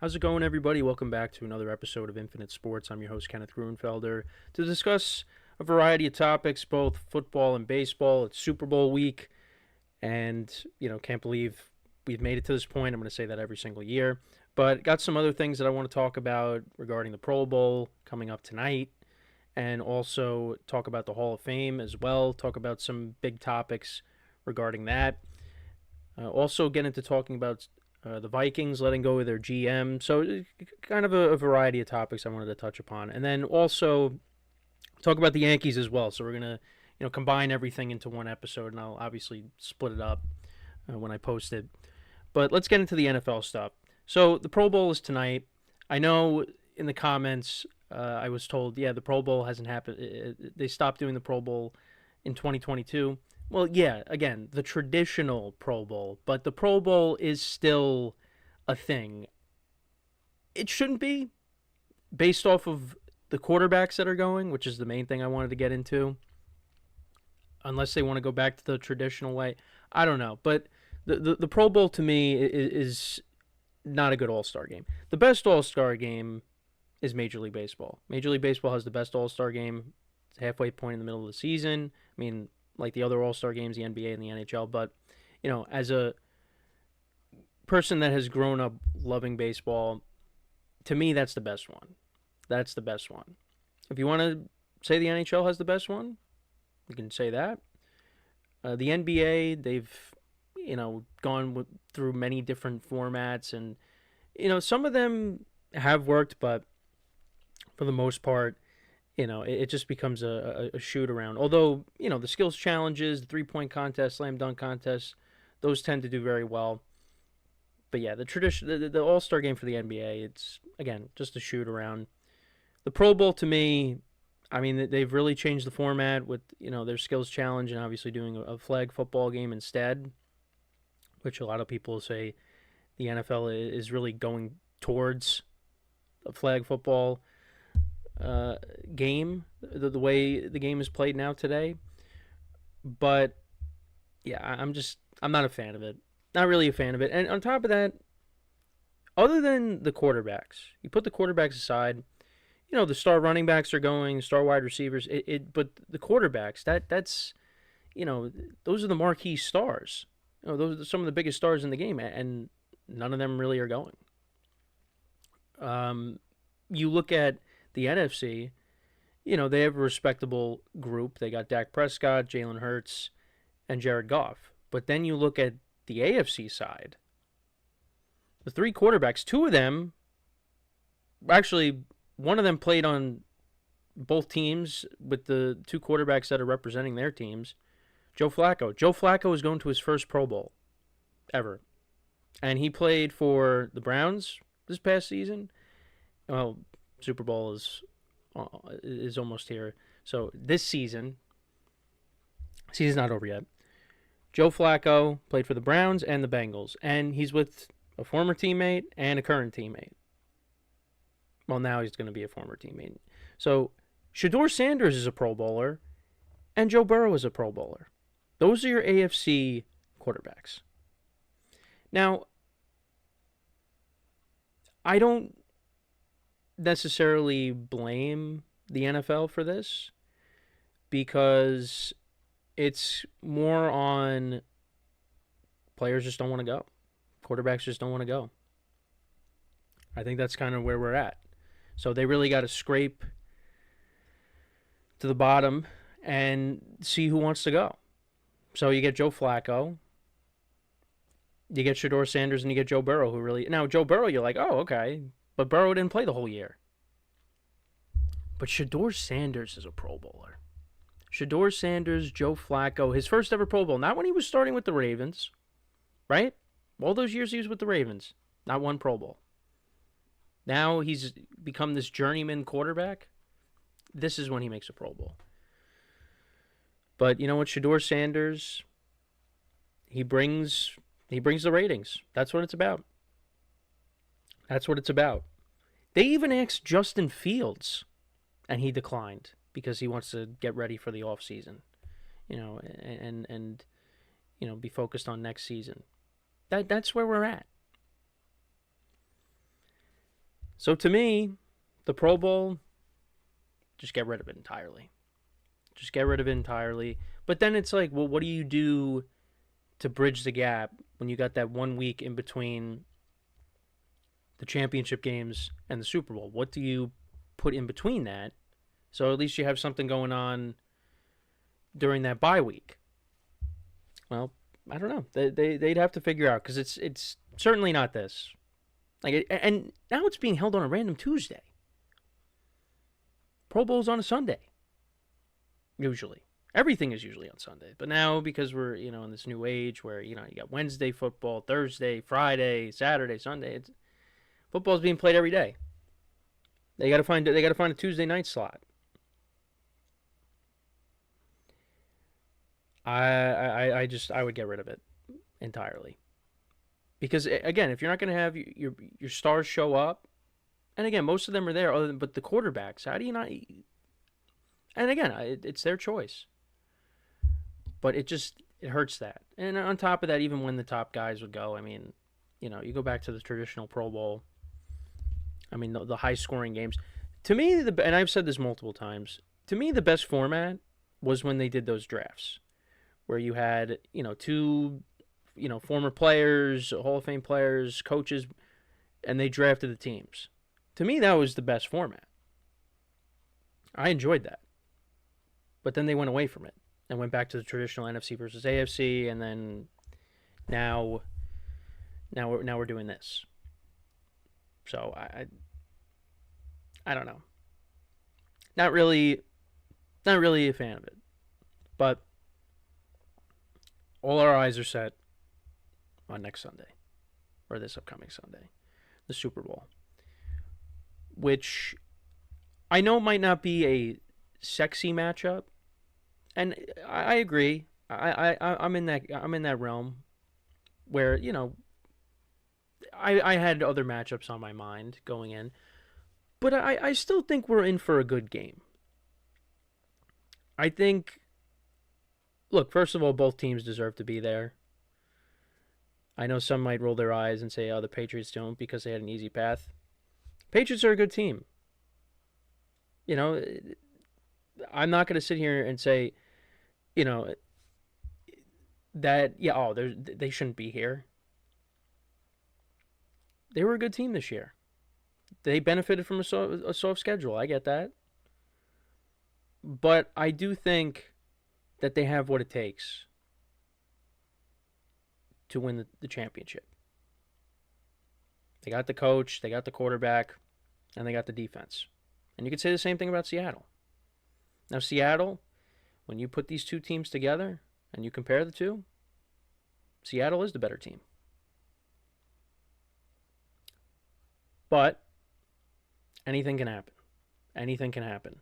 How's it going, everybody? Welcome back to another episode of Infinite Sports. I'm your host, Kenneth Gruenfelder, to discuss a variety of topics, both football and baseball. It's Super Bowl week, and, can't believe we've made it to this point. I'm going to say that every single year. But got some other things that I want to talk about regarding the Pro Bowl coming up tonight, and also talk about the Hall of Fame as well, talk about some big topics regarding that. Also get into talking about the Vikings letting go of their GM. So kind of a variety of topics I wanted to touch upon. And then also talk about the Yankees as well. So we're going to combine everything into one episode, and I'll obviously split it up when I post it. But let's get into the NFL stuff. So the Pro Bowl is tonight. I know in the comments I was told, the Pro Bowl hasn't happened. They stopped doing the Pro Bowl in 2022. Well, yeah, again, the traditional Pro Bowl, but the Pro Bowl is still a thing. It shouldn't be, based off of the quarterbacks that are going, which is the main thing I wanted to get into, unless they want to go back to the traditional way. I don't know, but the Pro Bowl to me is not a good All-Star game. The best All-Star game is Major League Baseball. Major League Baseball has the best All-Star game. It's a halfway point in the middle of the season. I mean, like the other All-Star games, the NBA and the NHL. But, as a person that has grown up loving baseball, to me, that's the best one. That's the best one. If you want to say the NHL has the best one, you can say that. The NBA, they've, gone through many different formats. And, some of them have worked, but for the most part, it just becomes a shoot around. Although, the skills challenges, the 3-point contest, slam dunk contest, those tend to do very well. But yeah, the All-Star game for the NBA, it's, again, just a shoot around. The Pro Bowl, to me, I mean, they've really changed the format with, their skills challenge and obviously doing a flag football game instead, which a lot of people say the NFL is really going towards a flag football game, the way the game is played now today. But yeah, I'm not a fan of it. Not really a fan of it. And on top of that, other than the quarterbacks, you put the quarterbacks aside, the star running backs are going, star wide receivers, but the quarterbacks, that's those are the marquee stars. Those are some of the biggest stars in the game, and none of them really are going. You look at the NFC, they have a respectable group. They got Dak Prescott, Jalen Hurts, and Jared Goff. But then you look at the AFC side. The three quarterbacks, two of them, actually, one of them played on both teams with the two quarterbacks that are representing their teams. Joe Flacco. Joe Flacco is going to his first Pro Bowl ever. And he played for the Browns this past season. Well, Super Bowl is almost here. So this season's not over yet. Joe Flacco played for the Browns and the Bengals, and he's with a former teammate and a current teammate. Well, now he's going to be a former teammate. So Shedeur Sanders is a Pro Bowler, and Joe Burrow is a Pro Bowler. Those are your AFC quarterbacks. Now, I don't necessarily blame the NFL for this, because it's more on players just don't want to go. Quarterbacks just don't want to go. I think that's kind of where we're at. So they really got to scrape to the bottom and see who wants to go. So you get Joe Flacco, you get Shedeur Sanders, and you get Joe Burrow, who really... Now, Joe Burrow, you're like, oh, okay. But Burrow didn't play the whole year. But Shedeur Sanders is a Pro Bowler. Shedeur Sanders, Joe Flacco, his first ever Pro Bowl. Not when he was starting with the Ravens, right? All those years he was with the Ravens. Not one Pro Bowl. Now he's become this journeyman quarterback. This is when he makes a Pro Bowl. But you know what? Shedeur Sanders, he brings the ratings. That's what it's about. That's what it's about. They even asked Justin Fields, and he declined because he wants to get ready for the offseason, and be focused on next season. That's where we're at. So to me, the Pro Bowl, just get rid of it entirely. Just get rid of it entirely. But then it's like, well, what do you do to bridge the gap when you got that 1 week in between the championship games and the Super Bowl? What do you put in between that? So at least you have something going on during that bye week. Well, I don't know. They'd have to figure out because it's certainly not this. And now it's being held on a random Tuesday. Pro Bowl's on a Sunday. Usually. Everything is usually on Sunday. But now, because we're, in this new age where, you got Wednesday football, Thursday, Friday, Saturday, Sunday, football's being played every day. They got to find a Tuesday night slot. I would get rid of it entirely. Because again, if you're not going to have your stars show up, and again, most of them are there, but the quarterbacks, how do you not? And again, it's their choice. But it hurts that. And on top of that, even when the top guys would go, I mean, you go back to the traditional Pro Bowl. I mean, the high scoring games. To me, and I've said this multiple times, to me, the best format was when they did those drafts, where you had, two, former players, Hall of Fame players, coaches, and they drafted the teams. To me, that was the best format. I enjoyed that. But then they went away from it and went back to the traditional NFC versus AFC, and then now we're doing this. So I don't know. Not really a fan of it. But all our eyes are set on next Sunday, or this upcoming Sunday, the Super Bowl, which I know might not be a sexy matchup, and I agree. I'm in that realm where I had other matchups on my mind going in, but I still think we're in for a good game. I think, look, first of all, both teams deserve to be there. I know some might roll their eyes and say, oh, the Patriots don't because they had an easy path. Patriots are a good team. I'm not going to sit here and say, that, they shouldn't be here. They were a good team this year. They benefited from a soft schedule. I get that. But I do think that they have what it takes to win the championship. They got the coach, they got the quarterback, and they got the defense. And you could say the same thing about Seattle. Now, Seattle, when you put these two teams together and you compare the two, Seattle is the better team. But anything can happen. Anything can happen.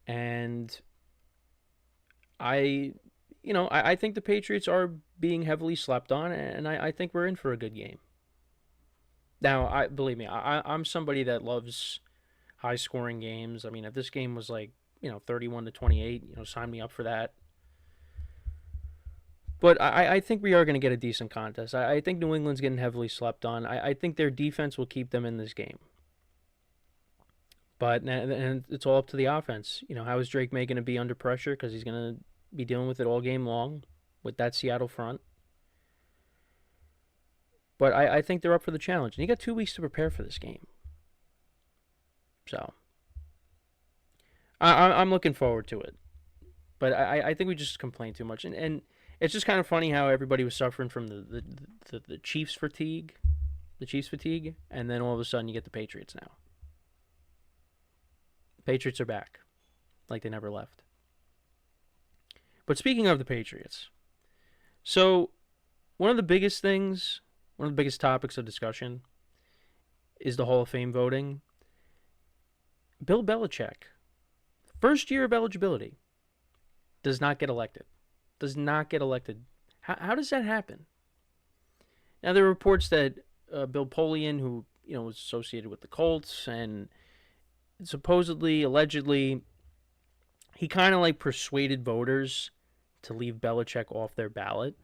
And I think the Patriots are being heavily slept on, and I think we're in for a good game. Now, believe me, I'm somebody that loves high-scoring games. I mean, if this game was like, 31-28, sign me up for that. But I think we are going to get a decent contest. I think New England's getting heavily slept on. I think their defense will keep them in this game. But and it's all up to the offense. How is Drake May going to be under pressure? Because he's going to be dealing with it all game long with that Seattle front. But I think they're up for the challenge. And you got 2 weeks to prepare for this game. So I'm looking forward to it. But I think we just complain too much. And it's just kind of funny how everybody was suffering from the Chiefs fatigue. The Chiefs fatigue. And then all of a sudden you get the Patriots now. Patriots are back. Like they never left. But speaking of the Patriots. So one of the biggest topics of discussion is the Hall of Fame voting. Bill Belichick, first year of eligibility, does not get elected. Does not get elected. How does that happen? Now, there are reports that Bill Polian, who was associated with the Colts, and supposedly, allegedly, he kind of like persuaded voters to leave Belichick off their ballot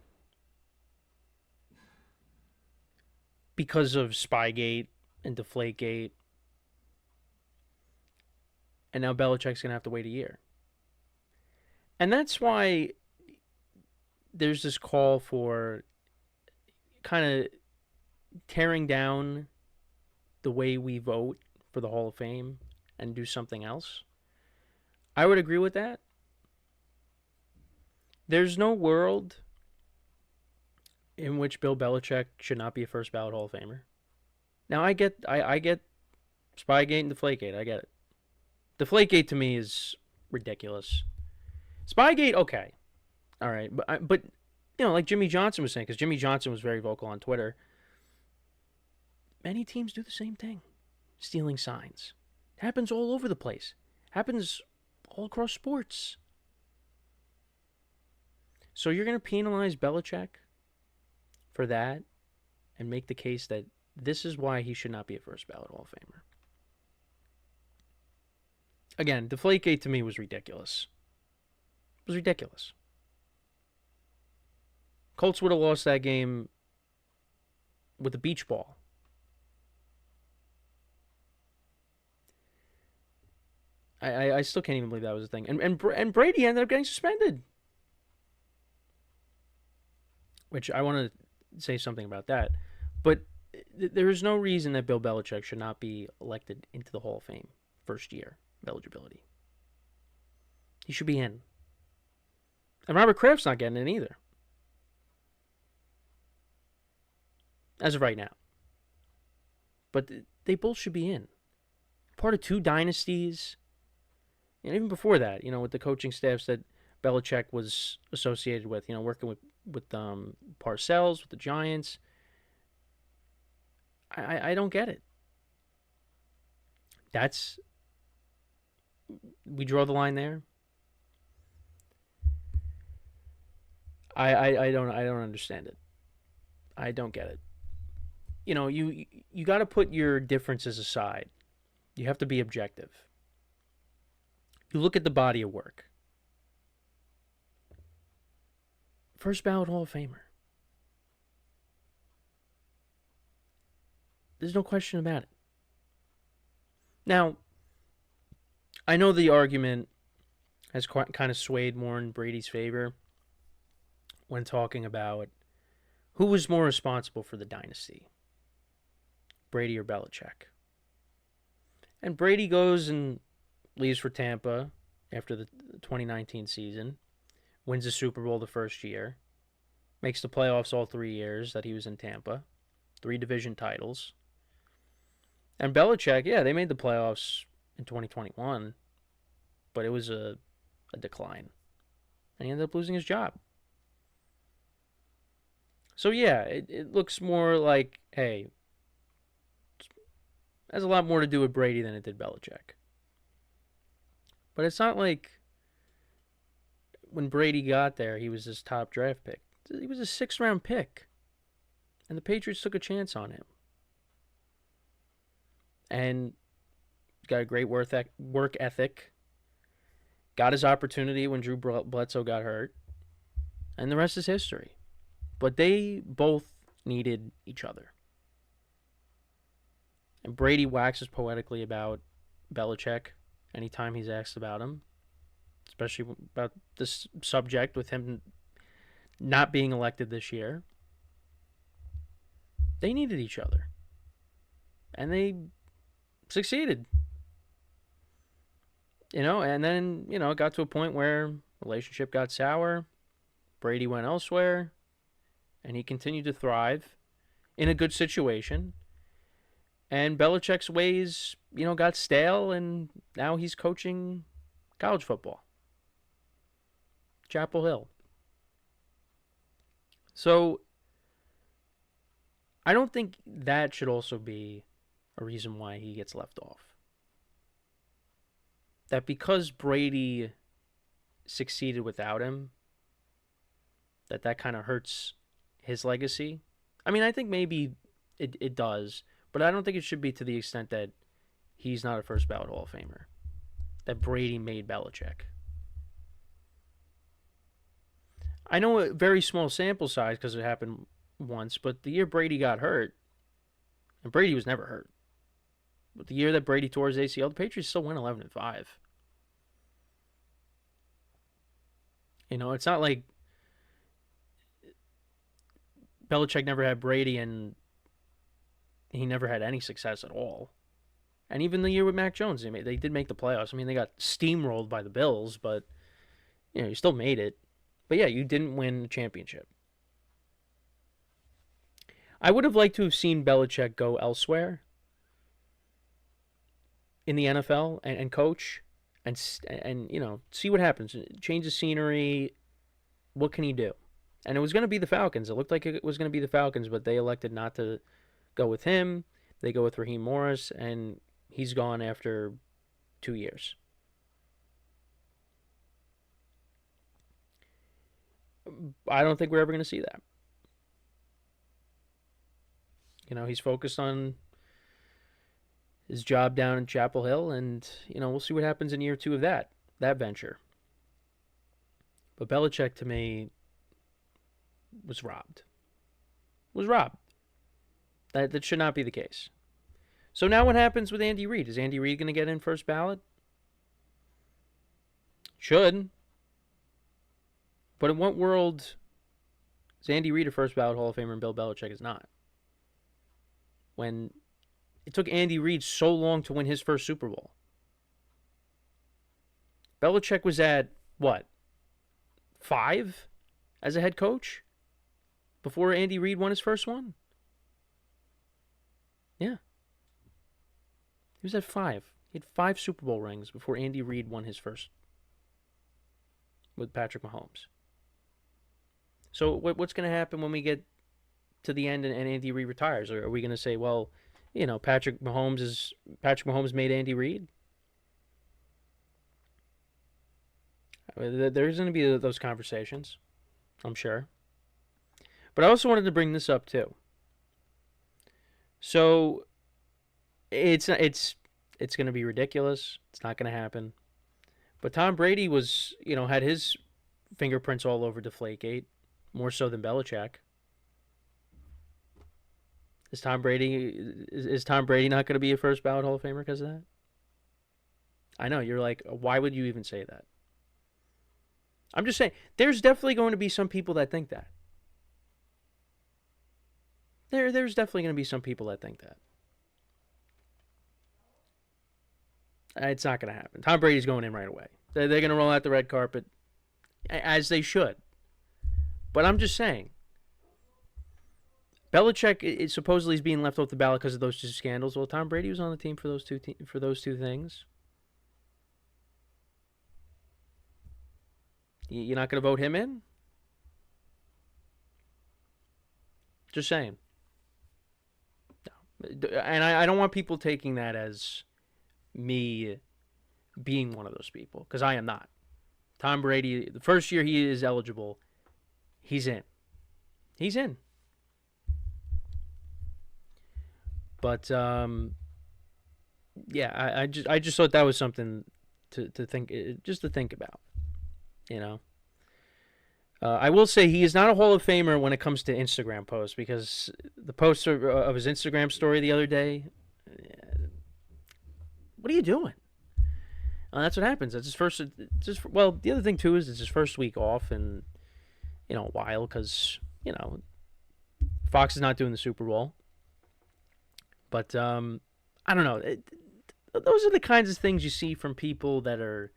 because of Spygate and Deflategate And now Belichick's going to have to wait a year. And that's why there's this call for kind of tearing down the way we vote for the Hall of Fame and do something else. I would agree with that. There's no world in which Bill Belichick should not be a first ballot Hall of Famer. Now I get Spygate and Deflategate. I get it. Deflategate to me is ridiculous. Spygate, okay, all right, but like Jimmy Johnson was saying, because Jimmy Johnson was very vocal on Twitter. Many teams do the same thing, stealing signs. It happens all over the place. It happens all across sports. So you're going to penalize Belichick for that and make the case that this is why he should not be a first ballot Hall of Famer. Again, Deflategate to me was ridiculous. It was ridiculous. Colts would have lost that game with a beach ball. I still can't even believe that was a thing. And Brady ended up getting suspended. Which I want to say something about that. But there is no reason that Bill Belichick should not be elected into the Hall of Fame first year of eligibility. He should be in. And Robert Kraft's not getting in either. As of right now. But they both should be in. Part of two dynasties. And even before that, with the coaching staffs that Belichick was associated with, working with Parcells, with the Giants. I don't get it. We draw the line there. I don't understand it. I don't get it. You got to put your differences aside. You have to be objective. You look at the body of work. First ballot Hall of Famer. There's no question about it. Now, I know the argument has kind of swayed more in Brady's favor when talking about who was more responsible for the dynasty, Brady or Belichick. And Brady goes and leaves for Tampa after the 2019 season, wins the Super Bowl the first year, makes the playoffs all 3 years that he was in Tampa, 3 division titles. And Belichick, yeah, they made the playoffs in 2021, but it was a decline. And he ended up losing his job. So yeah, it looks more like, hey, it has a lot more to do with Brady than it did Belichick. But it's not like when Brady got there, he was this top draft pick. He was a 6th-round pick. And the Patriots took a chance on him. And got a great work ethic. Got his opportunity when Drew Bledsoe got hurt. And the rest is history. But they both needed each other. And Brady waxes poetically about Belichick anytime he's asked about him. Especially about this subject with him not being elected this year. They needed each other. And they succeeded. And then, it got to a point where relationship got sour. Brady went elsewhere. And he continued to thrive in a good situation. And Belichick's ways, got stale, and now he's coaching college football. Chapel Hill. So, I don't think that should also be a reason why he gets left off. That because Brady succeeded without him, that kind of hurts his legacy. I mean, I think maybe it does, but I don't think it should be to the extent that he's not a first ballot Hall of Famer. That Brady made Belichick. I know a very small sample size because it happened once, but the year Brady got hurt, and Brady was never hurt, but the year that Brady tore his ACL, the Patriots still went 11-5. It's not like Belichick never had Brady and he never had any success at all. And even the year with Mac Jones, they did make the playoffs. I mean, they got steamrolled by the Bills, but you still made it. But yeah, you didn't win the championship. I would have liked to have seen Belichick go elsewhere in the NFL and coach and see what happens. Change the scenery. What can he do? And it was going to be the Falcons. It looked like it was going to be the Falcons, but they elected not to go with him. They go with Raheem Morris, and he's gone after 2 years. I don't think we're ever going to see that. He's focused on his job down in Chapel Hill, and, we'll see what happens in year 2 of that venture. But Belichick, to me, was robbed. That should not be the case. So now what happens with Andy Reid? Is Andy Reid going to get in first ballot? Should. But in what world is Andy Reid a first ballot Hall of Famer and Bill Belichick is not? When it took Andy Reid so long to win his first Super Bowl. Belichick was at, what, 5 as a head coach before Andy Reid won his first one? Yeah. He was at 5. He had 5 Super Bowl rings before Andy Reid won his first with Patrick Mahomes. So what's going to happen when we get to the end and Andy Reid retires? Or are we going to say, well, Patrick Mahomes made Andy Reid? There's going to be those conversations, I'm sure. But I also wanted to bring this up too. So it's going to be ridiculous. It's not going to happen. But Tom Brady was, had his fingerprints all over Deflategate, more so than Belichick. Is Tom Brady not going to be a first ballot Hall of Famer because of that? I know, you're like, why would you even say that? I'm just saying, there's definitely going to be some people that think that. There's definitely going to be some people that think that. It's not going to happen. Tom Brady's going in right away. They're going to roll out the red carpet, as they should. But I'm just saying, Belichick is supposedly being left off the ballot because of those 2 scandals. Well, Tom Brady was on the team for those two things. You're not going to vote him in? Just saying. No. And I don't want people taking that as me being one of those people, because I am not. Tom Brady, the first year he is eligible, he's in. He's in. But yeah, I just thought that was something to think, just to think about. I will say he is not a Hall of Famer when it comes to Instagram posts, because the post of his Instagram story the other day, what are you doing? That's what happens. It's his first. Well, the other thing too is it's his first week off in a while, because Fox is not doing the Super Bowl. But I don't know. Those are the kinds of things you see from people that are,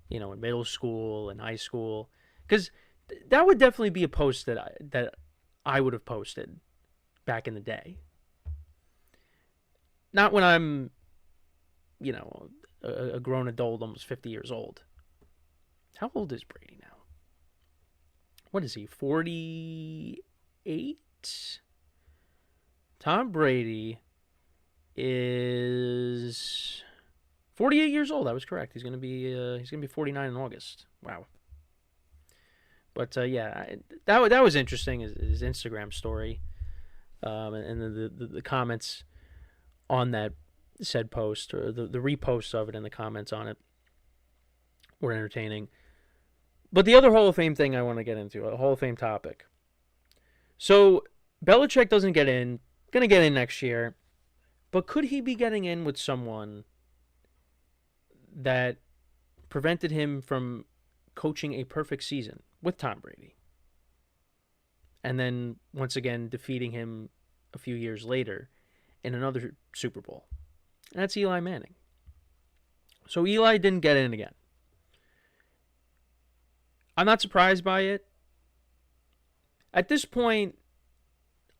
in middle school and high school, because that would definitely be a post that I would have posted back in the day. Not when I'm, a grown adult, almost 50 years old. How old is Brady now? What is he, 48? Tom Brady is 48 years old. I was correct. He's gonna be 49 in August. Wow. But yeah, that was interesting. His Instagram story, and the comments on that said post, or the reposts of it and the comments on it, were entertaining. But the other Hall of Fame thing I want to get into, a Hall of Fame topic. So Belichick doesn't get in. Going to get in next year. But could he be getting in with someone that prevented him from coaching a perfect season with Tom Brady. And then once again defeating him a few years later in another Super Bowl. And that's Eli Manning. So Eli didn't get in again. I'm not surprised by it. At this point,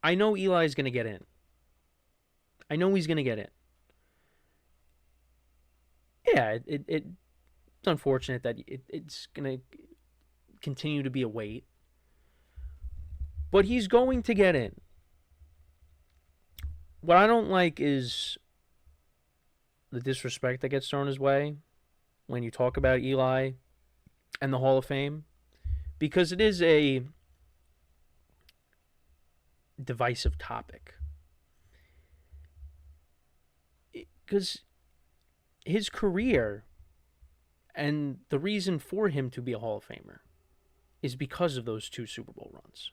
I know Eli's going to get in. I know he's going to get in. Yeah, it's unfortunate that it's going to continue to be a wait. But he's going to get in. What I don't like is the disrespect that gets thrown his way when you talk about Eli and the Hall of Fame, because it is a divisive topic. Because his career and the reason for him to be a Hall of Famer is because of those 2 Super Bowl runs.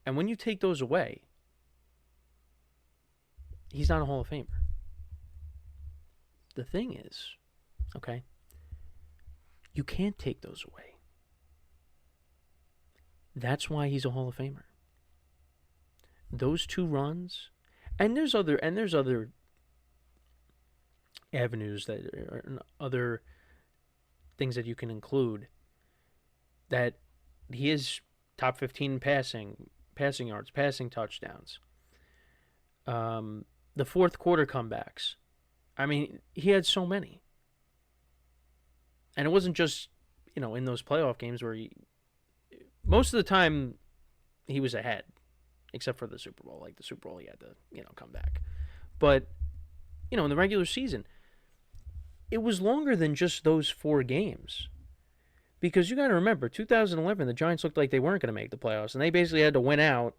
And when you take those away, he's not a Hall of Famer. The thing is, okay, you can't take those away. That's why he's a Hall of Famer. Those 2 runs, and there's other avenues that are other things that you can include, that he is top 15 passing yards, passing touchdowns. The fourth quarter comebacks. I mean, he had so many. And it wasn't just, in those playoff games where most of the time he was ahead, except for the Super Bowl. Like the Super Bowl, he had to, come back. But, in the regular season, it was longer than just those 4 games. Because you got to remember, 2011, the Giants looked like they weren't going to make the playoffs, and they basically had to win out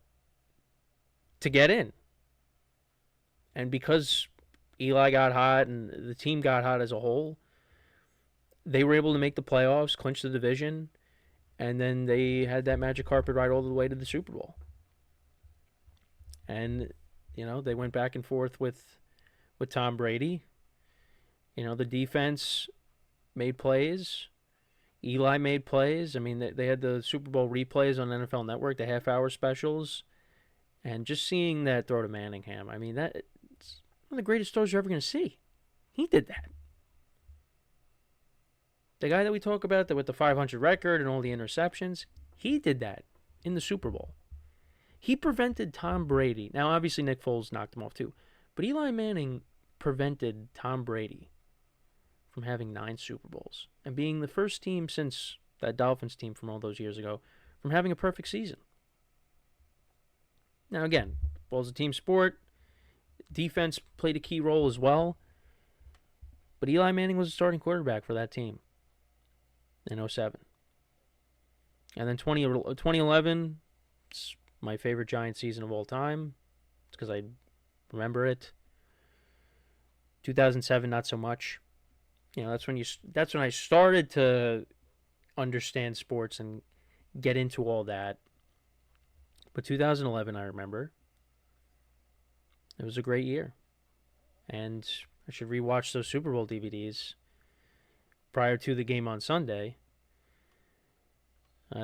to get in. And because Eli got hot and the team got hot as a whole, they were able to make the playoffs, clinch the division, and then they had that magic carpet ride all the way to the Super Bowl. And, they went back and forth with Tom Brady. The defense made plays. Eli made plays. I mean, they had the Super Bowl replays on NFL Network, the half-hour specials. And just seeing that throw to Manningham, I mean, it's one of the greatest throws you're ever going to see. He did that. The guy that we talk about with the 500 record and all the interceptions, he did that in the Super Bowl. He prevented Tom Brady. Now, obviously, Nick Foles knocked him off too. But Eli Manning prevented Tom Brady from having 9 Super Bowls and being the first team since that Dolphins team from all those years ago from having a perfect season. Now, again, football's a team sport. Defense played a key role as well. But Eli Manning was the starting quarterback for that team in 2007. And then 2011, it's my favorite Giants season of all time. It's because I remember it. 2007, not so much. That's when I started to understand sports and get into all that. But 2011, I remember. It was a great year. And I should rewatch those Super Bowl DVDs prior to the game on Sunday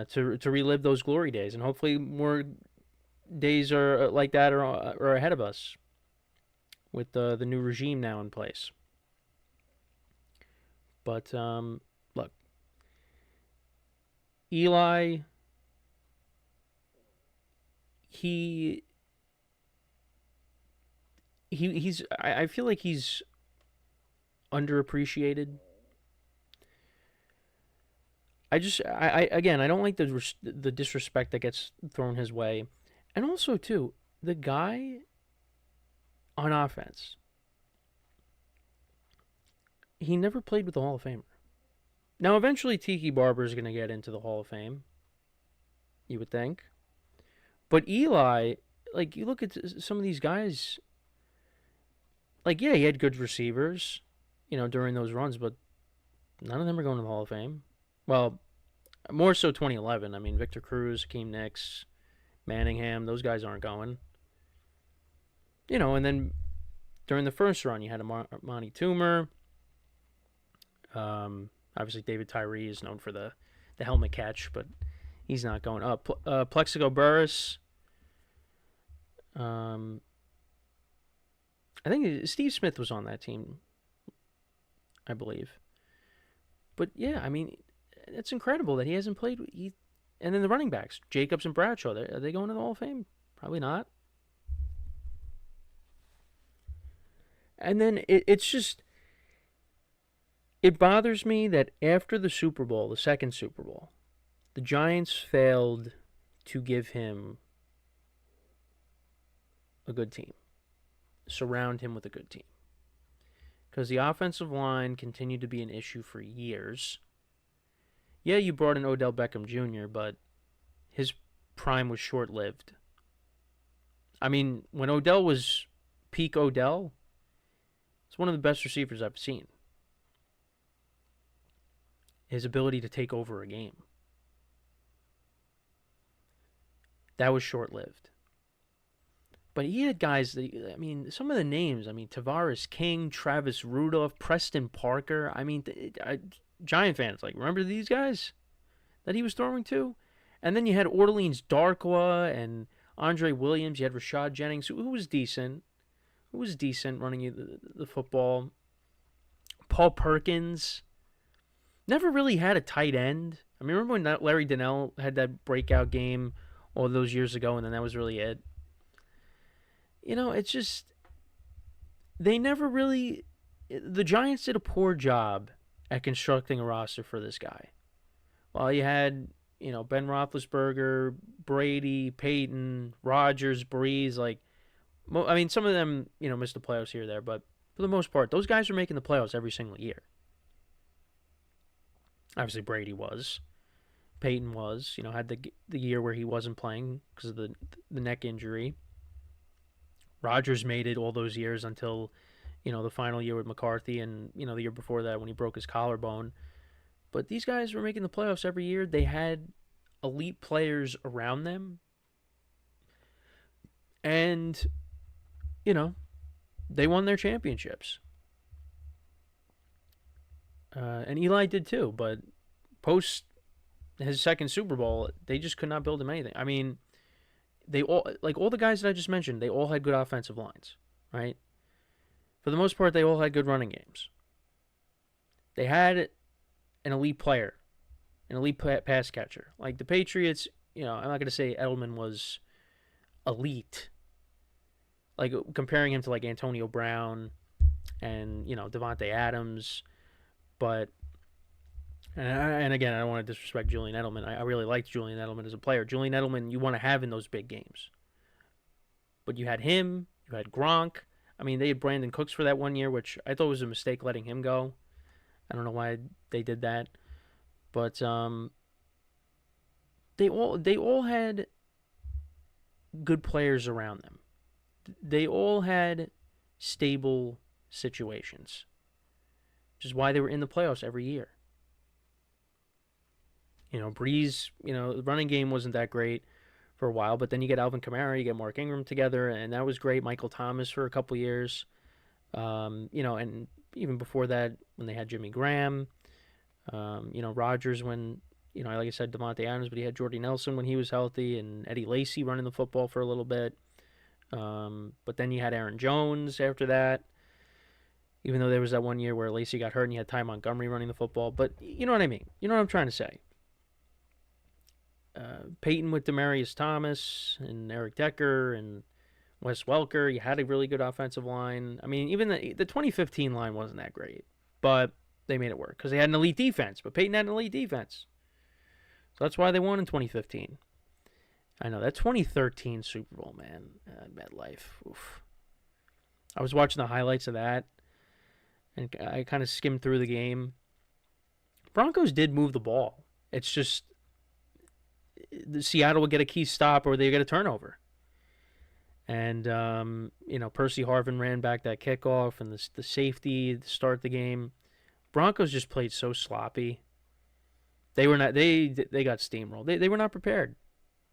to relive those glory days. And hopefully more days are like that are ahead of us with the new regime now in place. But, look, Eli, I feel like he's underappreciated. I don't like the disrespect that gets thrown his way. And also, too, the guy on offense, he never played with the Hall of Famer. Now, eventually, Tiki Barber is going to get into the Hall of Fame, you would think. But Eli, like, you look at some of these guys, like, yeah, he had good receivers, during those runs, but none of them are going to the Hall of Fame. Well, more so 2011. I mean, Victor Cruz, Hakeem Nicks, Manningham, those guys aren't going. And then during the first run, you had Monty Toomer. Obviously, David Tyree is known for the helmet catch, but He's not going up. Plexico Burris. I think Steve Smith was on that team, I believe. But yeah, I mean, it's incredible that he hasn't played. And then the running backs, Jacobs and Bradshaw, are they going to the Hall of Fame? Probably not. And then it's just, it bothers me that after the Super Bowl, the second Super Bowl, the Giants failed to give him a good team, surround him with a good team. Because the offensive line continued to be an issue for years. Yeah, you brought in Odell Beckham Jr., but his prime was short-lived. I mean, when Odell was peak Odell, it's one of the best receivers I've seen. His ability to take over a game. That was short-lived. But he had guys that, I mean, some of the names, I mean, Tavares King, Travis Rudolph, Preston Parker. I mean, Giant fans, like, remember these guys that he was throwing to? And then you had Orleans Darkwa and Andre Williams. You had Rashad Jennings, who was decent. Who was decent running the football. Paul Perkins. Never really had a tight end. I mean, remember when Larry Donnell had that breakout game all those years ago, and then that was really it? You know, it's just, they never really, the Giants did a poor job at constructing a roster for this guy. While you had, you know, Ben Roethlisberger, Brady, Peyton, Rodgers, Breeze, like, I mean, some of them, you know, missed the playoffs here or there, but for the most part, those guys were making the playoffs every single year. Obviously, Brady was. Peyton was, you know, had the year where he wasn't playing because of the neck injury. Rodgers made it all those years until, you know, the final year with McCarthy and, you know, the year before that when he broke his collarbone. But these guys were making the playoffs every year. They had elite players around them. And, you know, they won their championships. And Eli did too, but post his second Super Bowl, they just could not build him anything. I mean, they all, like all the guys that I just mentioned, they all had good offensive lines, right? For the most part, they all had good running games. They had an elite player, an elite pass catcher. Like the Patriots, you know, I'm not going to say Edelman was elite. Like comparing him to like Antonio Brown and, you know, Devontae Adams. But, and again, I don't want to disrespect Julian Edelman. I really liked Julian Edelman as a player. Julian Edelman, you want to have in those big games. But you had him, you had Gronk. I mean, they had Brandon Cooks for that 1 year, which I thought was a mistake letting him go. I don't know why they did that. But they all had good players around them. They all had stable situations, which is why they were in the playoffs every year. You know, Breeze, you know, the running game wasn't that great for a while, but then you get Alvin Kamara, you get Mark Ingram together, and that was great. Michael Thomas for a couple years. You know, and even before that, when they had Jimmy Graham, you know, Rodgers when, you know, like I said, Devontae Adams, but he had Jordy Nelson when he was healthy, and Eddie Lacy running the football for a little bit. But then you had Aaron Jones after that, even though there was that 1 year where Lacy got hurt and you had Ty Montgomery running the football. But you know what I mean. You know what I'm trying to say. Peyton with Demaryius Thomas and Eric Decker and Wes Welker. You had a really good offensive line. I mean, even the 2015 line wasn't that great, but they made it work because they had an elite defense. But Peyton had an elite defense. So that's why they won in 2015. I know, that 2013 Super Bowl, man, MetLife. Oof. I was watching the highlights of that, and I kind of skimmed through the game. Broncos did move the ball. It's just Seattle would get a key stop or they get a turnover. And, you know, Percy Harvin ran back that kickoff and the safety to start the game. Broncos just played so sloppy. They were not. They got steamrolled. They were not prepared.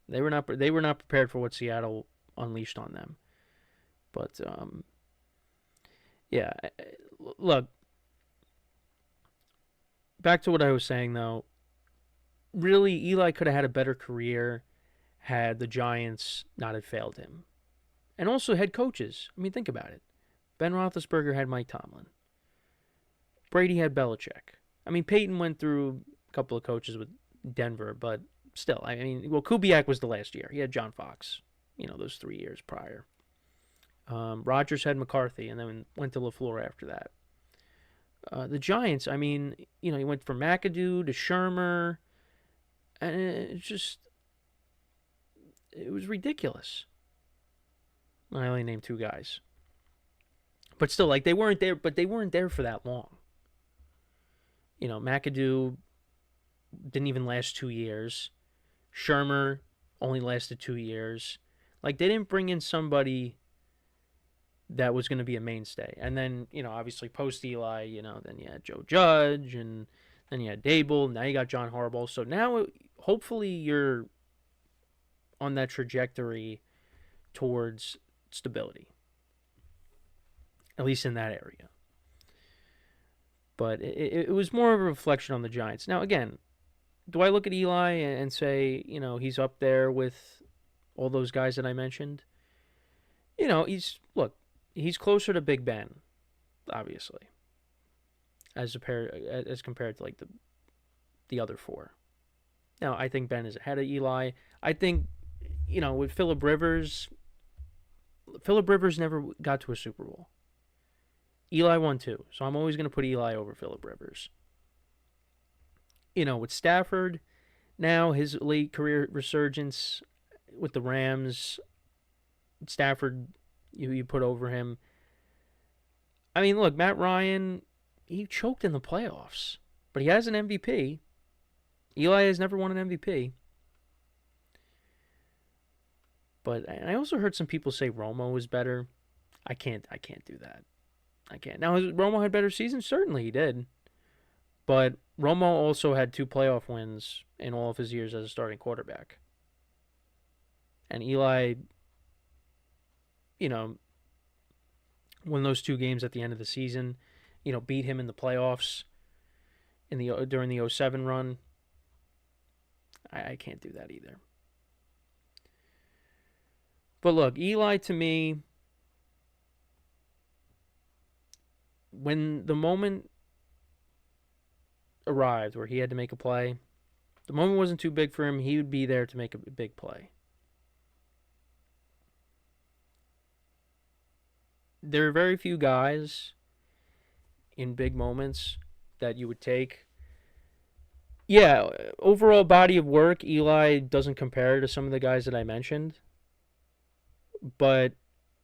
They were not prepared for what Seattle unleashed on them. But yeah, look. Back to what I was saying though. really, Eli could have had a better career had the Giants not have failed him. And also head coaches. I mean, think about it. Ben Roethlisberger had Mike Tomlin. Brady had Belichick. I mean, Peyton went through a couple of coaches with Denver, but still, I mean, well, Kubiak was the last year. He had John Fox, those 3 years prior. Rodgers had McCarthy, and then went to LaFleur after that. The Giants, I mean, he went from McAdoo to Shermer, and it was ridiculous. I only named 2 guys. But still, like, they weren't there for that long. McAdoo didn't even last 2 years. Shermer only lasted 2 years. Like, they didn't bring in somebody that was going to be a mainstay. And then, obviously post Eli, then you had Joe Judge, and then you had Dable. Now you got John Harbaugh. So now, hopefully, you're on that trajectory towards stability, at least in that area. But it was more of a reflection on the Giants. Now, again, do I look at Eli and say, he's up there with all those guys that I mentioned? He's closer to Big Ben, obviously, as compared to like the other 4. Now, I think Ben is ahead of Eli. I think, with Phillip Rivers never got to a Super Bowl. Eli won 2, so I'm always going to put Eli over Phillip Rivers. With Stafford, now his late career resurgence with the Rams, Stafford, you put over him. I mean, look, Matt Ryan, he choked in the playoffs, but he has an MVP. Eli has never won an MVP. But I also heard some people say Romo was better. I can't do that. I can't. Now, has Romo had better seasons? Certainly he did. But Romo also had 2 playoff wins in all of his years as a starting quarterback. And Eli, won those 2 games at the end of the season, beat him in the playoffs during the 07 run. I can't do that either. But look, Eli, to me, when the moment arrived where he had to make a play, the moment wasn't too big for him. He would be there to make a big play. There are very few guys in big moments that you would take. Yeah, overall body of work, Eli doesn't compare to some of the guys that I mentioned. But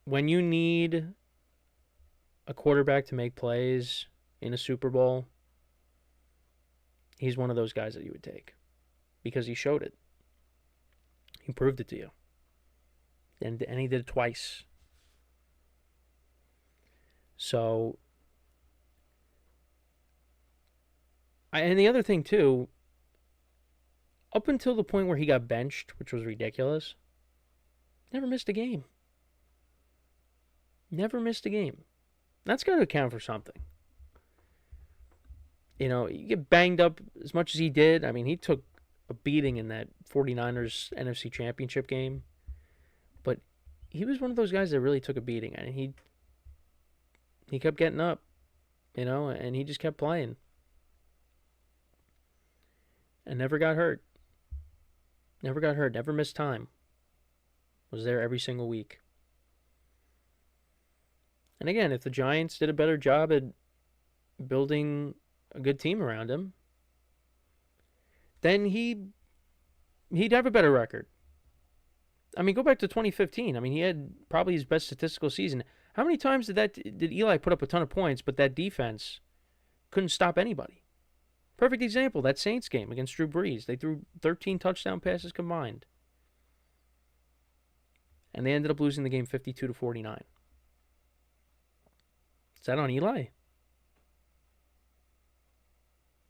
when you need a quarterback to make plays in a Super Bowl, he's one of those guys that you would take because he showed it. He proved it to you. And he did it twice. So, and the other thing too, up until the point where he got benched, which was ridiculous, never missed a game. Never missed a game. That's got to account for something. You get banged up as much as he did. I mean, he took a beating in that 49ers NFC Championship game. But he was one of those guys that really took a beating. And he kept getting up, and he just kept playing. And never got hurt. Never missed time. Was there every single week. And again, if the Giants did a better job at building a good team around him, then he'd have a better record. I mean, go back to 2015. I mean, he had probably his best statistical season. How many times did Eli put up a ton of points, but that defense couldn't stop anybody? Perfect example, that Saints game against Drew Brees. They threw 13 touchdown passes combined. And they ended up losing the game 52-49. Is that on Eli?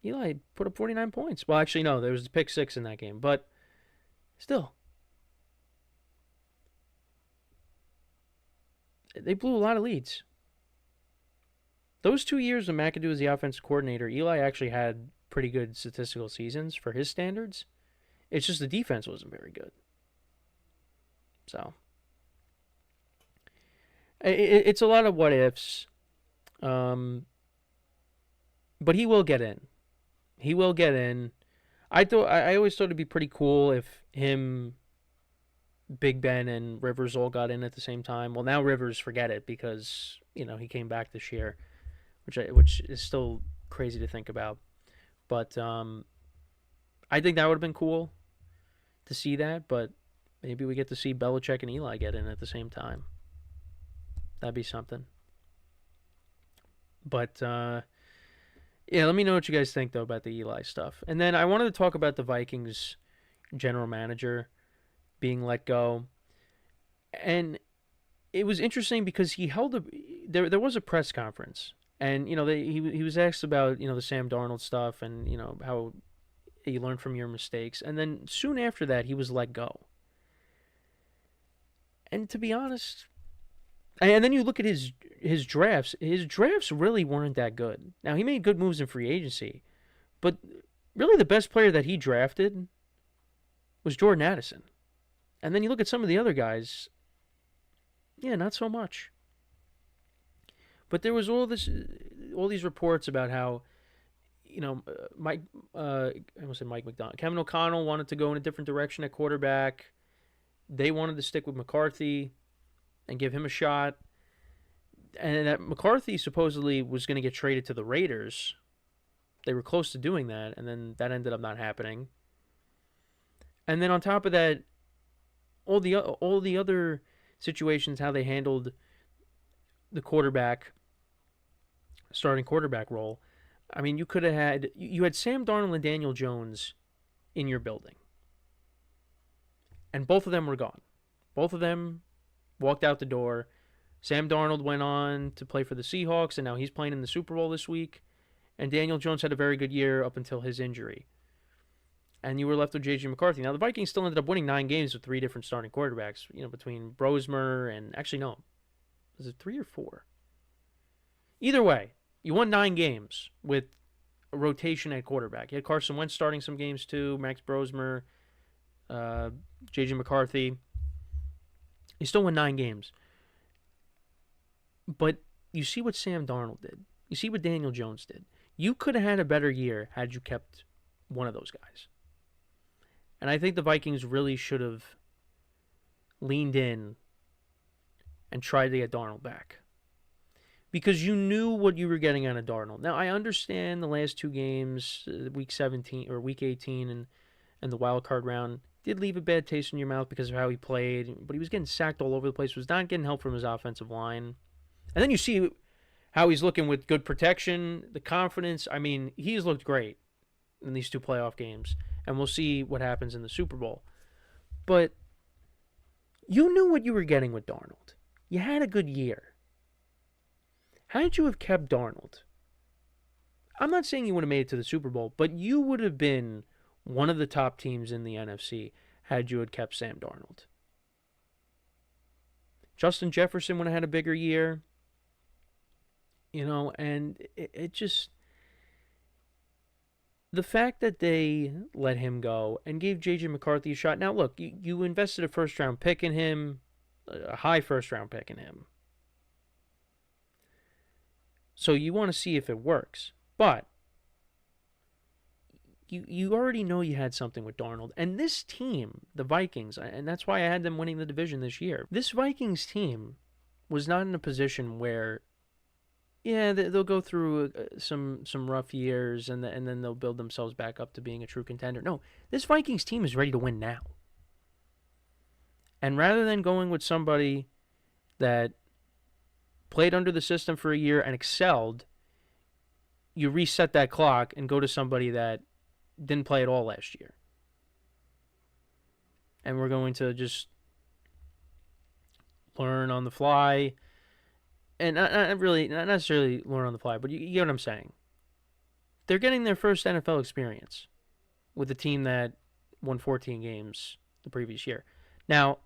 Eli put up 49 points. Well, actually, no. There was a pick 6 in that game. But still. They blew a lot of leads. Those 2 years when McAdoo was the offensive coordinator, Eli actually had pretty good statistical seasons for his standards. It's just the defense wasn't very good. So it's a lot of what ifs. But he will get in. He will get in. I always thought it'd be pretty cool if him, Big Ben, and Rivers all got in at the same time. Well, now Rivers, forget it, because he came back this year, which is still crazy to think about. But I think that would have been cool to see that. But maybe we get to see Belichick and Eli get in at the same time. That'd be something. But yeah, let me know what you guys think though about the Eli stuff. And then I wanted to talk about the Vikings general manager being let go. And it was interesting because he held there was a press conference, and he was asked about the Sam Darnold stuff, and how you learn from your mistakes, and then soon after that he was let go. And to be honest, and then you look at his drafts. His drafts really weren't that good. Now, he made good moves in free agency, but really the best player that he drafted was Jordan Addison. And then you look at some of the other guys, yeah, not so much. But there was all these reports about how, Mike, I almost said Mike McDonald, Kevin O'Connell wanted to go in a different direction at quarterback. They wanted to stick with McCarthy and give him a shot. And that McCarthy supposedly was going to get traded to the Raiders. They were close to doing that, and then that ended up not happening. And then on top of that, all the other situations, how they handled the starting quarterback role. I mean, you had Sam Darnold and Daniel Jones in your building, and both of them were gone. Both of them walked out the door. Sam Darnold went on to play for the Seahawks, and now he's playing in the Super Bowl this week. And Daniel Jones had a very good year up until his injury. And you were left with J.J. McCarthy. Now, the Vikings still ended up winning 9 games with 3 different starting quarterbacks, between Brosmer and... Actually, no. Was it 3 or 4? Either way, you won 9 games with a rotation at quarterback. You had Carson Wentz starting some games too, Max Brosmer, J.J. McCarthy. You still won 9 games. But you see what Sam Darnold did. You see what Daniel Jones did. You could have had a better year had you kept one of those guys. And I think the Vikings really should have leaned in and tried to get Darnold back. Because you knew what you were getting out of Darnold. Now, I understand the last 2 games, week 17 or week 18 and the wild card round, did leave a bad taste in your mouth because of how he played. But he was getting sacked all over the place, was not getting help from his offensive line. And then you see how he's looking with good protection, the confidence. I mean, he's looked great in these 2 playoff games. And we'll see what happens in the Super Bowl. But you knew what you were getting with Darnold. You had a good year. Had you have kept Darnold, I'm not saying you would have made it to the Super Bowl, but you would have been one of the top teams in the NFC had you had kept Sam Darnold. Justin Jefferson would have had a bigger year. And it just... The fact that they let him go and gave J.J. McCarthy a shot. Now, look, you invested a first-round pick in him, a high first-round pick in him. So you want to see if it works. But you already know you had something with Darnold. And this team, the Vikings, and that's why I had them winning the division this year. This Vikings team was not in a position where... Yeah, they'll go through some rough years, and then they'll build themselves back up to being a true contender. No, this Vikings team is ready to win now. And rather than going with somebody that played under the system for a year and excelled, you reset that clock and go to somebody that didn't play at all last year. And we're going to just learn on the fly. And not necessarily learn on the fly, but you get what I'm saying. They're getting their first NFL experience with a team that won 14 games the previous year. Now,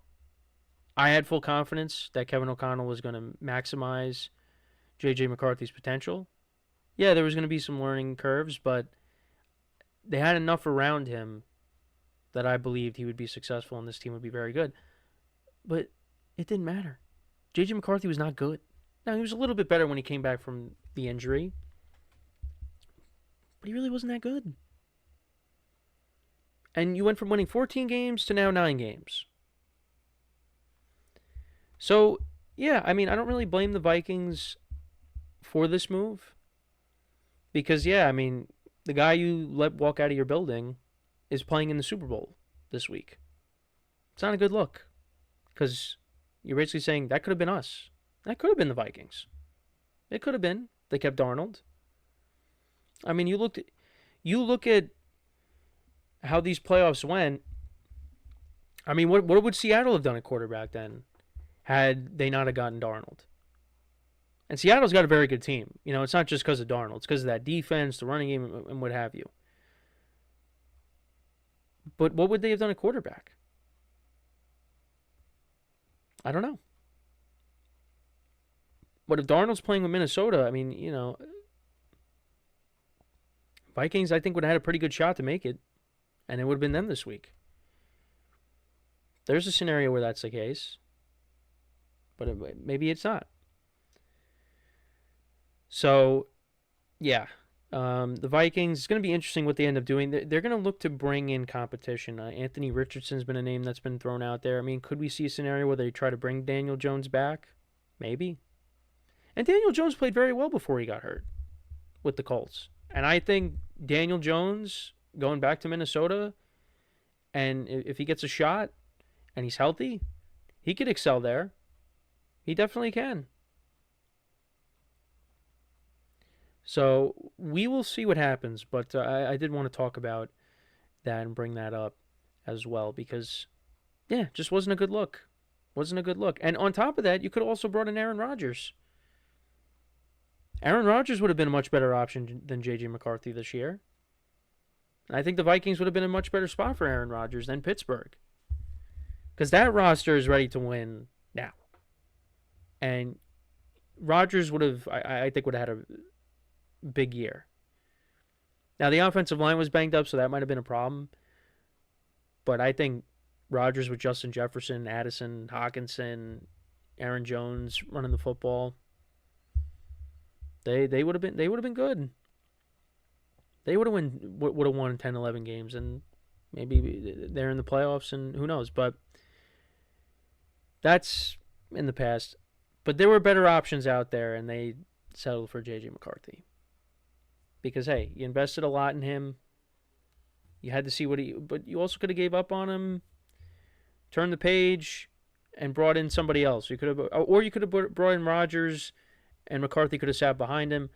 I had full confidence that Kevin O'Connell was going to maximize J.J. McCarthy's potential. Yeah, there was going to be some learning curves, but they had enough around him that I believed he would be successful and this team would be very good. But it didn't matter. J.J. McCarthy was not good. Now, he was a little bit better when he came back from the injury, but he really wasn't that good. And you went from winning 14 games to now 9 games. So, yeah, I mean, I don't really blame the Vikings for this move. Because, yeah, I mean, the guy you let walk out of your building is playing in the Super Bowl this week. It's not a good look. Because you're basically saying that could have been us. That could have been the Vikings. It could have been. They kept Darnold. I mean, you look at how these playoffs went. I mean, what would Seattle have done at quarterback then had they not have gotten Darnold? And Seattle's got a very good team. You know, it's not just because of Darnold. It's because of that defense, the running game, and what have you. But what would they have done at quarterback? I don't know. But if Darnold's playing with Minnesota, I mean, you know, Vikings, I think, would have had a pretty good shot to make it. And it would have been them this week. There's a scenario where that's the case. But maybe it's not. So, yeah. The Vikings, it's going to be interesting what they end up doing. They're going to look to bring in competition. Anthony Richardson's been a name that's been thrown out there. I mean, could we see a scenario where they try to bring Daniel Jones back? Maybe. And Daniel Jones played very well before he got hurt with the Colts. And I think Daniel Jones going back to Minnesota, and if he gets a shot and he's healthy, he could excel there. He definitely can. So we will see what happens, but I did want to talk about that and bring that up as well because, yeah, just wasn't a good look. Wasn't a good look. And on top of that, you could have also brought in Aaron Rodgers. Aaron Rodgers would have been a much better option than J.J. McCarthy this year. I think the Vikings would have been in a much better spot for Aaron Rodgers than Pittsburgh. Because that roster is ready to win now. And Rodgers would have, I think, would have had a big year. Now, the offensive line was banged up, so that might have been a problem. But I think Rodgers with Justin Jefferson, Addison, Hawkinson, Aaron Jones running the football, they would have been good. They would have won 10, 11 games, and maybe they're in the playoffs, and who knows. But that's in the past. But there were better options out there, and they settled for J.J. McCarthy. Because, hey, you invested a lot in him. You had to see but you also could have gave up on him, turned the page, and brought in somebody else. You could have brought in Rodgers, and McCarthy could have sat behind him.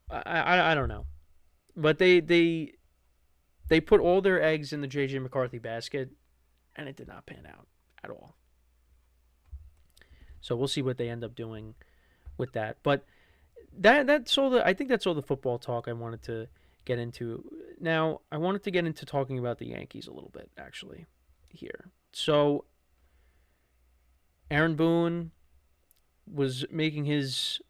I don't know. But they put all their eggs in the J.J. McCarthy basket, and it did not pan out at all. So we'll see what they end up doing with that. But that's all I think that's all the football talk I wanted to get into. Now, I wanted to get into talking about the Yankees a little bit, actually, here. So Aaron Boone was making his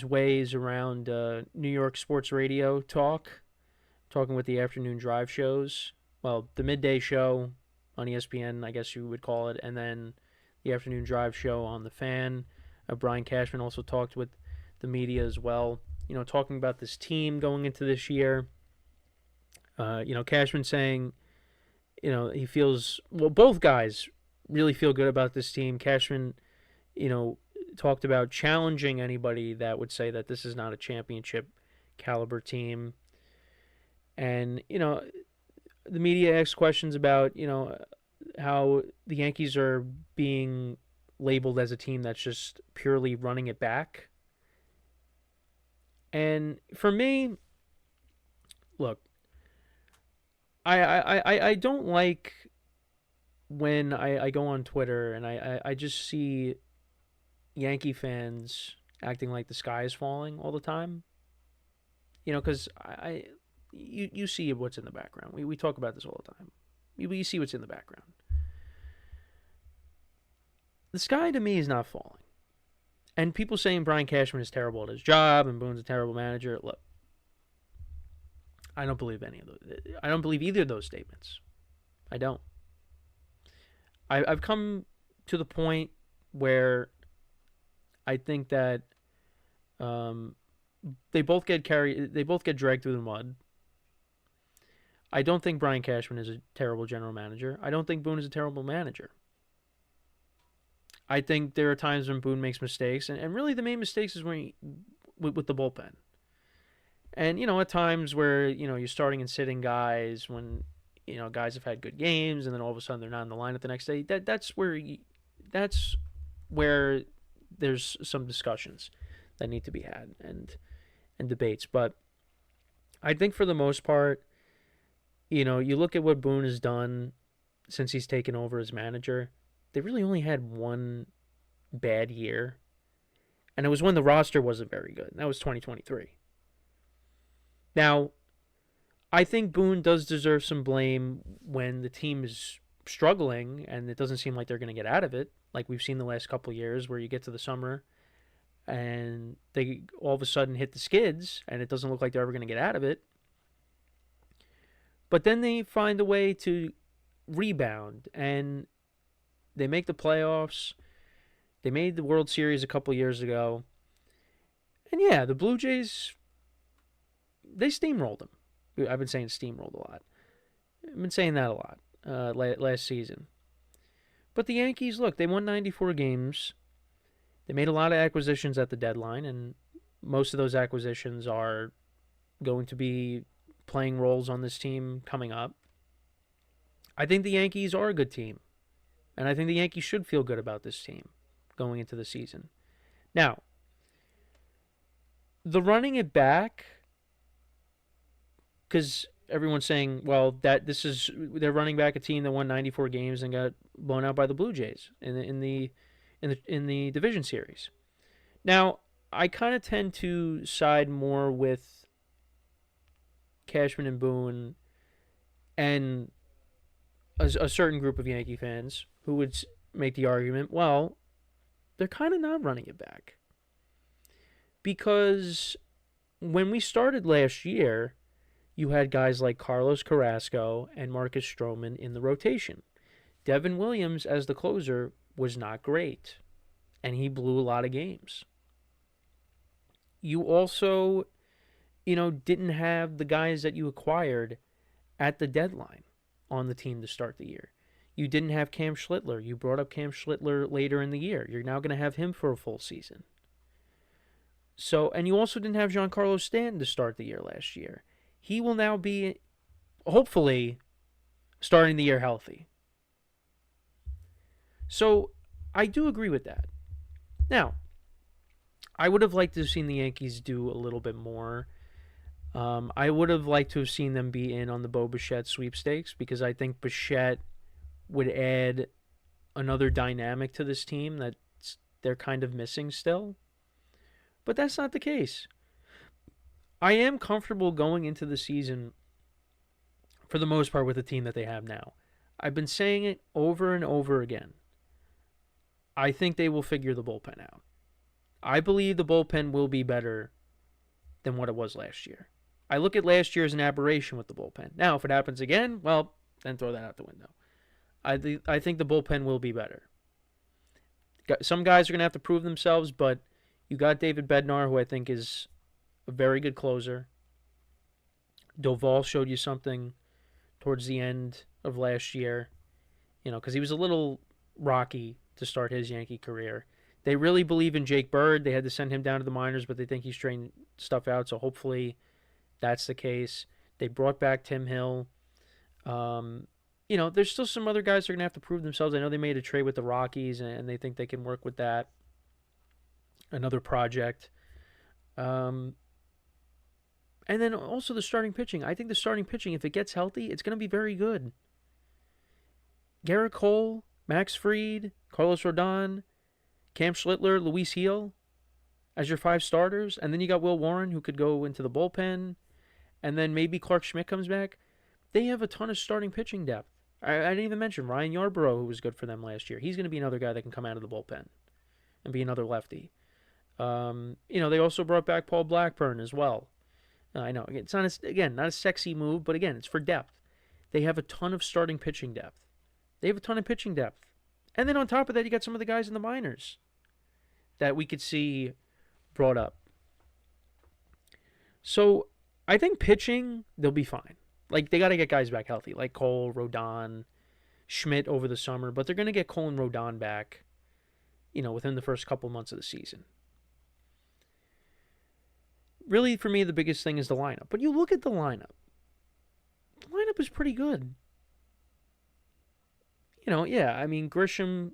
ways around New York sports radio talking with the afternoon drive shows. Well, the midday show on ESPN, I guess you would call it, and then the afternoon drive show on The Fan. Brian Cashman also talked with the media as well, talking about this team going into this year. Cashman saying, he feels, well, both guys really feel good about this team. Cashman, talked about challenging anybody that would say that this is not a championship caliber team. And, the media asked questions about, how the Yankees are being labeled as a team that's just purely running it back. And for me, look, I don't like when I go on Twitter and I just see Yankee fans acting like the sky is falling all the time. Because you see what's in the background. We talk about this all the time. You see what's in the background. The sky to me is not falling. And people saying Brian Cashman is terrible at his job and Boone's a terrible manager. Look, I don't believe any of those. I don't believe either of those statements. I don't. I've come to the point where I think that they both get carried. They both get dragged through the mud. I don't think Brian Cashman is a terrible general manager. I don't think Boone is a terrible manager. I think there are times when Boone makes mistakes, and really the main mistakes is when with the bullpen. And, at times where, you're starting and sitting guys when, guys have had good games and then all of a sudden they're not in the lineup the next day. That's where there's some discussions that need to be had and debates. But I think for the most part, you look at what Boone has done since he's taken over as manager. They really only had one bad year, and it was when the roster wasn't very good. And that was 2023. Now, I think Boone does deserve some blame when the team is struggling and it doesn't seem like they're going to get out of it, like we've seen the last couple of years where you get to the summer and they all of a sudden hit the skids and it doesn't look like they're ever going to get out of it. But then they find a way to rebound and they make the playoffs. They made the World Series a couple years ago. And yeah, the Blue Jays, they steamrolled them. I've been saying steamrolled a lot. I've been saying that a lot last season. But the Yankees, look, they won 94 games. They made a lot of acquisitions at the deadline, and most of those acquisitions are going to be playing roles on this team coming up. I think the Yankees are a good team, and I think the Yankees should feel good about this team going into the season. Now, the running it back, because everyone's saying, well, they're running back a team that won 94 games and got blown out by the Blue Jays in the division series. Now, I kind of tend to side more with Cashman and Boone and a certain group of Yankee fans who would make the argument, well, they're kind of not running it back. Because when we started last year, you had guys like Carlos Carrasco and Marcus Stroman in the rotation. Devin Williams as the closer was not great, and he blew a lot of games. You also, didn't have the guys that you acquired at the deadline on the team to start the year. You didn't have Cam Schlittler. You brought up Cam Schlittler later in the year. You're now going to have him for a full season. So, and you also didn't have Giancarlo Stanton to start the year last year. He will now be, hopefully, starting the year healthy. So, I do agree with that. Now, I would have liked to have seen the Yankees do a little bit more. I would have liked to have seen them be in on the Bo Bichette sweepstakes because I think Bichette would add another dynamic to this team that they're kind of missing still. But that's not the case. I am comfortable going into the season, for the most part, with the team that they have now. I've been saying it over and over again. I think they will figure the bullpen out. I believe the bullpen will be better than what it was last year. I look at last year as an aberration with the bullpen. Now, if it happens again, well, then throw that out the window. I think the bullpen will be better. Some guys are going to have to prove themselves, but you got David Bednar, who I think is a very good closer. Doval showed you something towards the end of last year, because he was a little rocky to start his Yankee career. They really believe in Jake Bird. They had to send him down to the minors, but they think he's straightened stuff out, so hopefully that's the case. They brought back Tim Hill. There's still some other guys that are going to have to prove themselves. I know they made a trade with the Rockies, and they think they can work with that. Another project. And then also the starting pitching. I think the starting pitching, if it gets healthy, it's going to be very good. Garrett Cole, Max Fried, Carlos Rodon, Cam Schlittler, Luis Gil as your 5 starters. And then you got Will Warren, who could go into the bullpen. And then maybe Clark Schmidt comes back. They have a ton of starting pitching depth. I didn't even mention Ryan Yarbrough, who was good for them last year. He's going to be another guy that can come out of the bullpen and be another lefty. They also brought back Paul Blackburn as well. I know it's not not a sexy move, but again, it's for depth. They have a ton of starting pitching depth. They have a ton of pitching depth, and then on top of that, you got some of the guys in the minors that we could see brought up. So I think pitching, they'll be fine. Like, they got to get guys back healthy, like Cole, Rodon, Schmidt over the summer, but they're going to get Cole and Rodon back, within the first couple months of the season. Really, for me, the biggest thing is the lineup. But you look at the lineup. The lineup is pretty good. Grisham,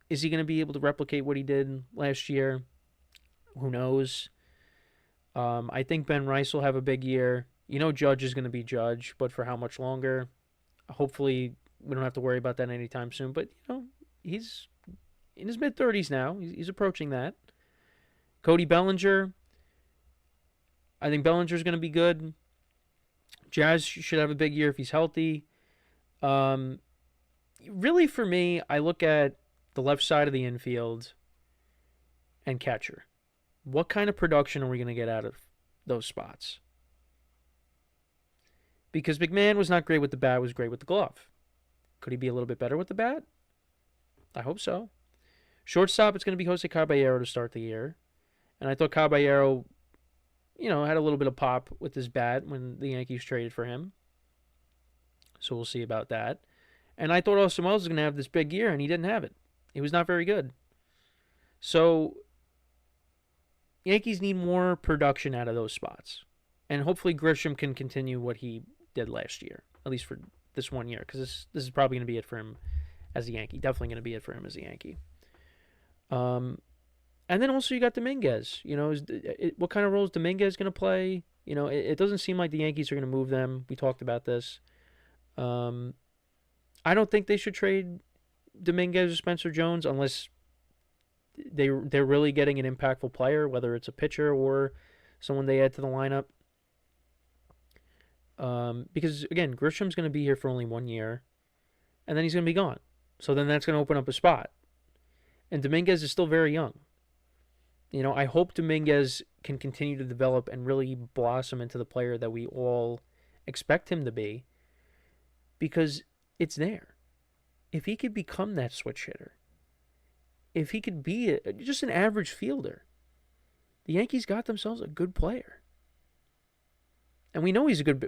is he going to be able to replicate what he did last year? Who knows? I think Ben Rice will have a big year. Judge is going to be Judge, but for how much longer? Hopefully, we don't have to worry about that anytime soon. But, he's in his mid-30s now. He's approaching that. Cody Bellinger. I think Bellinger's going to be good. Jazz should have a big year if he's healthy. Really, for me, I look at the left side of the infield and catcher. What kind of production are we going to get out of those spots? Because McMahon was not great with the bat, was great with the glove. Could he be a little bit better with the bat? I hope so. Shortstop, it's going to be Jose Caballero to start the year. And I thought Caballero, had a little bit of pop with his bat when the Yankees traded for him. So we'll see about that. And I thought Austin Wells was going to have this big year, and he didn't have it. He was not very good. So Yankees need more production out of those spots. And hopefully Grisham can continue what he did last year, at least for this 1 year, because this is probably going to be it for him as a Yankee. Definitely going to be it for him as a Yankee. And then also you got Dominguez. What kind of role is Dominguez going to play? It doesn't seem like the Yankees are going to move them. We talked about this. I don't think they should trade Dominguez or Spencer Jones unless they're really getting an impactful player, whether it's a pitcher or someone they add to the lineup. Because, again, Grisham's going to be here for only 1 year, and then he's going to be gone. So then that's going to open up a spot. And Dominguez is still very young. I hope Dominguez can continue to develop and really blossom into the player that we all expect him to be, because it's there. If he could become that switch hitter, if he could be just an average fielder, the Yankees got themselves a good player. And we know he's a good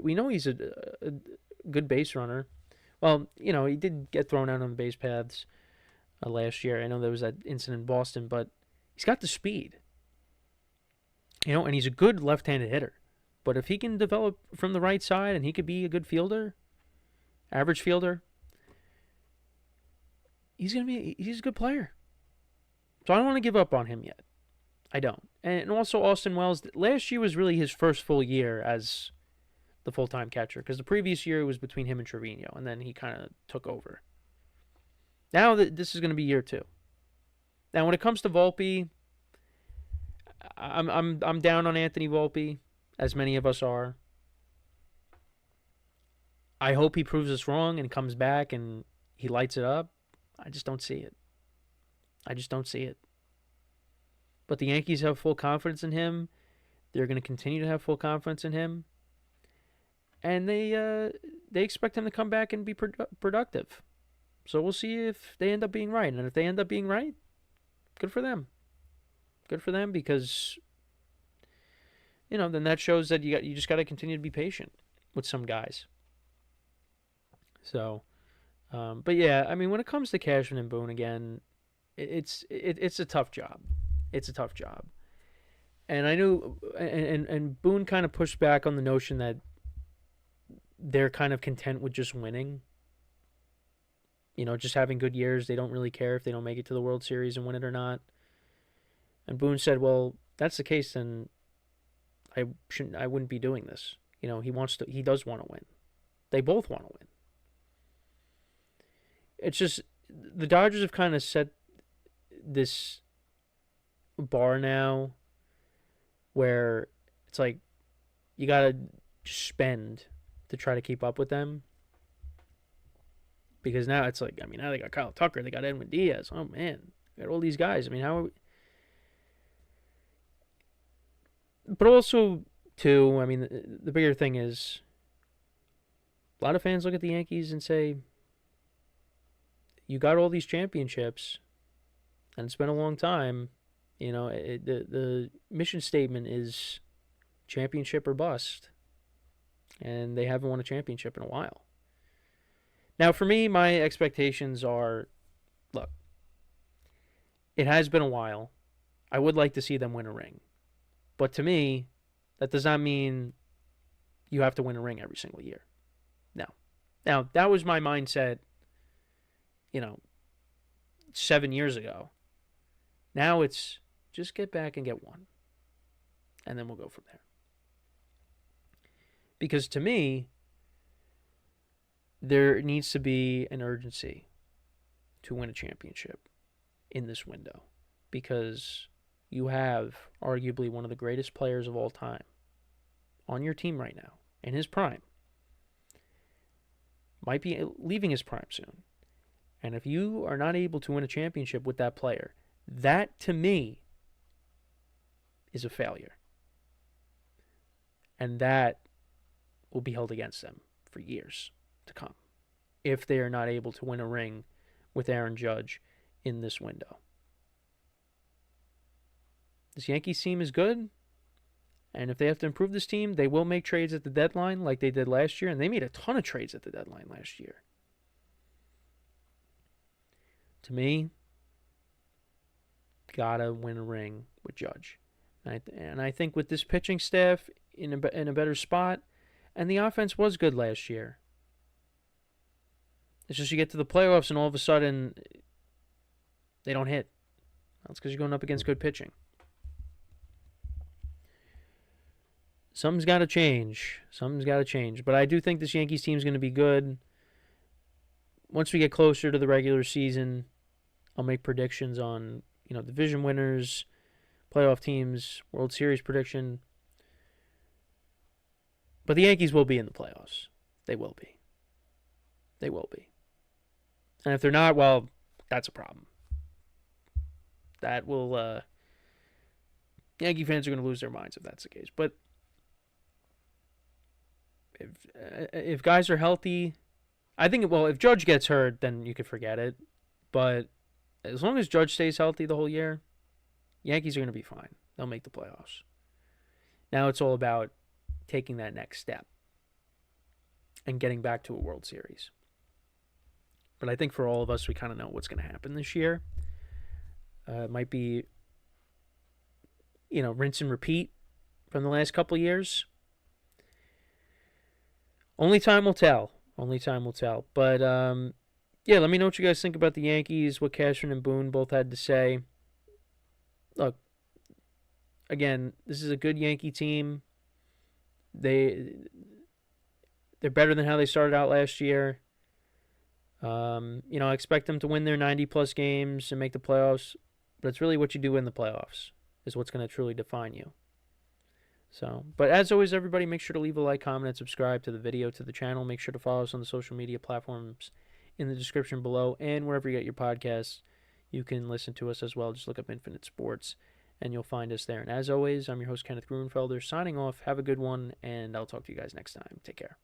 base runner. Well, he did get thrown out on the base paths last year. I know there was that incident in Boston, but he's got the speed. And he's a good left-handed hitter. But if he can develop from the right side and he could be a good fielder, average fielder, he's a good player. So I don't want to give up on him yet. I don't. And also Austin Wells, last year was really his first full year as the full-time catcher, because the previous year was between him and Trevino, and then he kind of took over. Now this is going to be year 2. Now when it comes to Volpe, I'm down on Anthony Volpe, as many of us are. I hope he proves us wrong and comes back and he lights it up. I just don't see it. But the Yankees have full confidence in him. They're going to continue to have full confidence in him. And they expect him to come back and be productive. So we'll see if they end up being right. And if they end up being right, good for them. Good for them, because then that shows that you just got to continue to be patient with some guys. So, but yeah, when it comes to Cashman and Boone again, it's a tough job. It's a tough job. And I knew, and Boone kind of pushed back on the notion that they're kind of content with just winning. Just having good years. They don't really care if they don't make it to the World Series and win it or not. And Boone said, well, that's the case, then I wouldn't be doing this. He does want to win. They both want to win. It's just, the Dodgers have kind of set this bar now where it's like you got to spend to try to keep up with them. Because now it's like, now they got Kyle Tucker, they got Edwin Diaz. Oh, man, they got all these guys. How are we... But also, Two, I mean, the bigger thing is a lot of fans look at the Yankees and say, you got all these championships, and it's been a long time. The mission statement is championship or bust, and they haven't won a championship in a while. Now, for me, my expectations are, look, it has been a while. I would like to see them win a ring. But to me, that does not mean you have to win a ring every single year. No. Now, that was my mindset, 7 years ago. Now it's just get back and get one. And then we'll go from there. Because to me, there needs to be an urgency to win a championship in this window. Because you have arguably one of the greatest players of all time on your team right now, in his prime. Might be leaving his prime soon. And if you are not able to win a championship with that player, that to me is a failure. And that will be held against them for years to come if they are not able to win a ring with Aaron Judge in this window. This Yankees team is good, and if they have to improve this team, they will make trades at the deadline like they did last year, and they made a ton of trades at the deadline last year. To me, gotta win a ring with Judge. And I think with this pitching staff in a better spot, and the offense was good last year. It's just you get to the playoffs and all of a sudden they don't hit. That's because you're going up against good pitching. Something's got to change. But I do think this Yankees team is going to be good. Once we get closer to the regular season, I'll make predictions on, division winners, playoff teams, World Series prediction. But the Yankees will be in the playoffs. They will be. And if they're not, well, that's a problem. That will, Yankee fans are going to lose their minds if that's the case. But if guys are healthy, I think, if Judge gets hurt, then you could forget it. But as long as Judge stays healthy the whole year, Yankees are going to be fine. They'll make the playoffs. Now it's all about taking that next step and getting back to a World Series. But I think for all of us, we kind of know what's going to happen this year. It might be, rinse and repeat from the last couple of years. Only time will tell. But, let me know what you guys think about the Yankees, what Cashman and Boone both had to say. Look, again, this is a good Yankee team. They're better than how they started out last year. I expect them to win their 90-plus games and make the playoffs. But it's really what you do in the playoffs is what's going to truly define you. So, but as always, everybody, make sure to leave a like, comment, and subscribe to the video, to the channel. Make sure to follow us on the social media platforms in the description below. And wherever you get your podcasts, you can listen to us as well. Just look up Infinite Sports, and you'll find us there. And as always, I'm your host, Kenneth Grunfelder, signing off. Have a good one, and I'll talk to you guys next time. Take care.